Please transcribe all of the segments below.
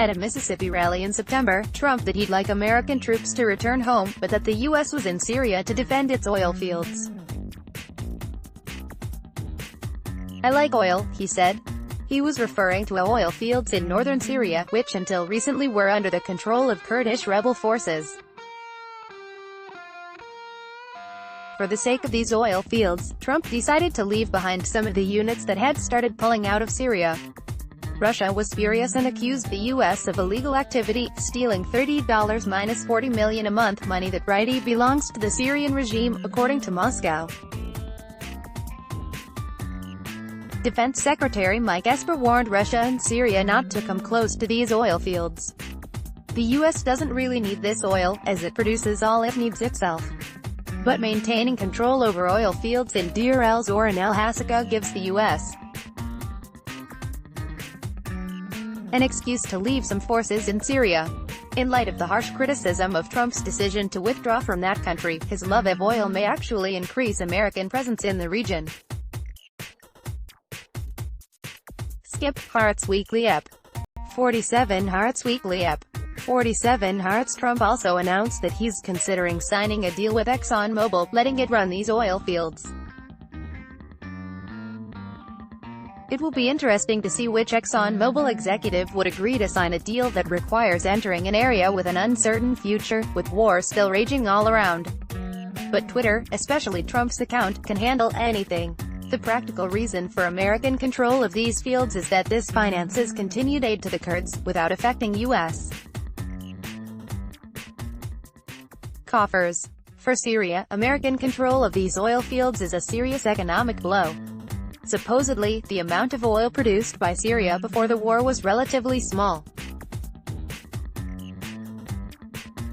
At a Mississippi rally in September, Trump said he'd like American troops to return home, but that the U.S. was in Syria to defend its oil fields. "I like oil," he said. He was referring to oil fields in northern Syria, which until recently were under the control of Kurdish rebel forces. For the sake of these oil fields, Trump decided to leave behind some of the units that had started pulling out of Syria. Russia was furious and accused the U.S. of illegal activity, stealing $30 minus $40 million a month, money that rightly belongs to the Syrian regime, according to Moscow. Defense Secretary Mike Esper warned Russia and Syria not to come close to these oil fields. The U.S. doesn't really need this oil, as it produces all it needs itself. But maintaining control over oil fields in Deir el-Zor and El-Hasaka gives the U.S. an excuse to leave some forces in Syria. In light of the harsh criticism of Trump's decision to withdraw from that country, his love of oil may actually increase American presence in the region. Skip Haaretz Weekly Ep. 47 Haaretz Weekly Ep. 47 Haaretz. Trump also announced that he's considering signing a deal with ExxonMobil, letting it run these oil fields. It will be interesting to see which ExxonMobil executive would agree to sign a deal that requires entering an area with an uncertain future, with war still raging all around. But Twitter, especially Trump's account, can handle anything. The practical reason for American control of these fields is that this finances continued aid to the Kurds, without affecting U.S. coffers. For Syria, American control of these oil fields is a serious economic blow. Supposedly, the amount of oil produced by Syria before the war was relatively small.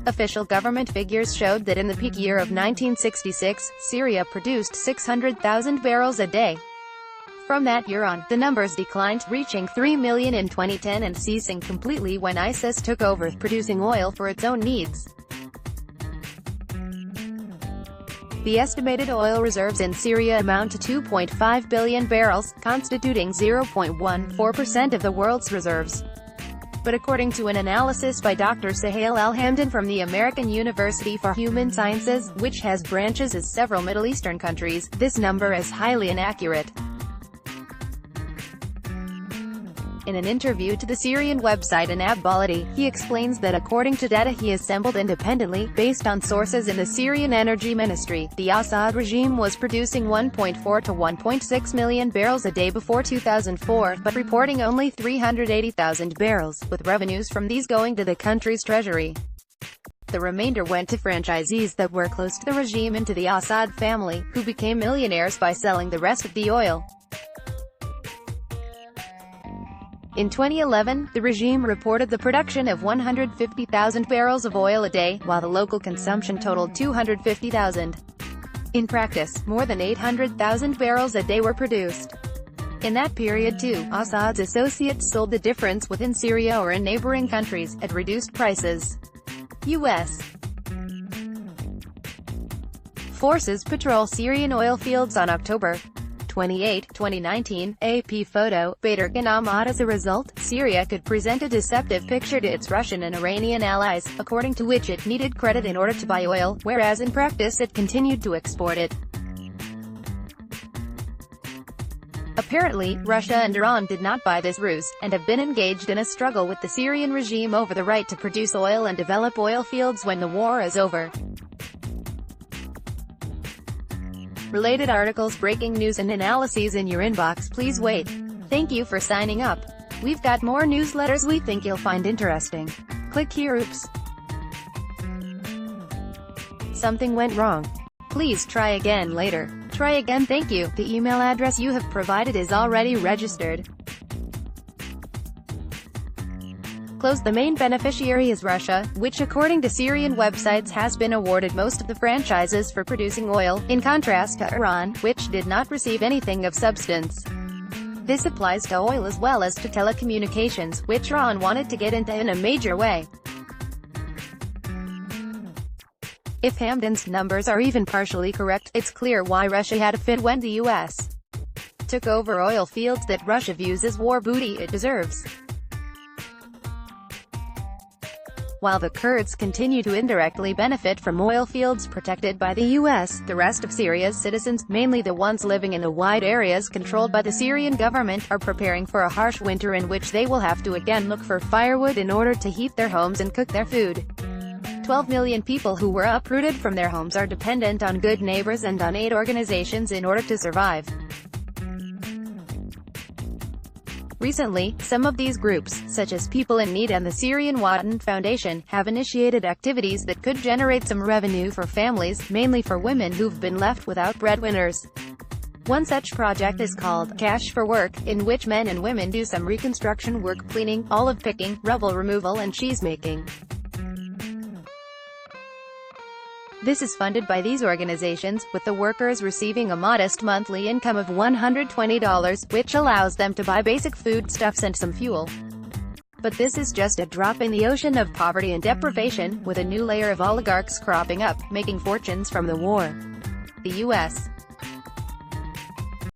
Official government figures showed that in the peak year of 1966, Syria produced 600,000 barrels a day. From that year on, the numbers declined, reaching 3 million in 2010 and ceasing completely when ISIS took over, producing oil for its own needs. The estimated oil reserves in Syria amount to 2.5 billion barrels, constituting 0.14% of the world's reserves. But according to an analysis by Dr. Suhail Al-Hamdan from the American University for Human Sciences, which has branches in several Middle Eastern countries, this number is highly inaccurate. In an interview to the Syrian website Anab Baladi, he explains that according to data he assembled independently, based on sources in the Syrian Energy Ministry, the Assad regime was producing 1.4 to 1.6 million barrels a day before 2004, but reporting only 380,000 barrels, with revenues from these going to the country's treasury. The remainder went to franchisees that were close to the regime and to the Assad family, who became millionaires by selling the rest of the oil. In 2011, the regime reported the production of 150,000 barrels of oil a day, while the local consumption totaled 250,000. In practice, more than 800,000 barrels a day were produced. In that period too, Assad's associates sold the difference within Syria or in neighboring countries, at reduced prices. U.S. forces patrol Syrian oil fields on October 28, 2019, AP photo, Bader Ghanam. As a result, Syria could present a deceptive picture to its Russian and Iranian allies, according to which it needed credit in order to buy oil, whereas in practice it continued to export it. Apparently, Russia and Iran did not buy this ruse, and have been engaged in a struggle with the Syrian regime over the right to produce oil and develop oil fields when the war is over. Related articles, breaking news and analyses in your inbox. Please wait. Thank you for signing up. We've got more newsletters we think you'll find interesting. Click here. Oops. Something went wrong. Please try again later. Try again. Thank you. The email address you have provided is already registered. Close. The main beneficiary is Russia, which according to Syrian websites has been awarded most of the franchises for producing oil, in contrast to Iran, which did not receive anything of substance. This applies to oil as well as to telecommunications, which Iran wanted to get into in a major way. If Hamdan's numbers are even partially correct, it's clear why Russia had a fit when the U.S. took over oil fields that Russia views as war booty it deserves. While the Kurds continue to indirectly benefit from oil fields protected by the U.S., the rest of Syria's citizens, mainly the ones living in the wide areas controlled by the Syrian government, are preparing for a harsh winter in which they will have to again look for firewood in order to heat their homes and cook their food. 12 million people who were uprooted from their homes are dependent on good neighbors and on aid organizations in order to survive. Recently, some of these groups, such as People in Need and the Syrian Watan Foundation, have initiated activities that could generate some revenue for families, mainly for women who've been left without breadwinners. One such project is called Cash for Work, in which men and women do some reconstruction work, cleaning, olive picking, rubble removal and cheese making. This is funded by these organizations, with the workers receiving a modest monthly income of $120, which allows them to buy basic foodstuffs and some fuel. But this is just a drop in the ocean of poverty and deprivation, with a new layer of oligarchs cropping up, making fortunes from the war. The U.S.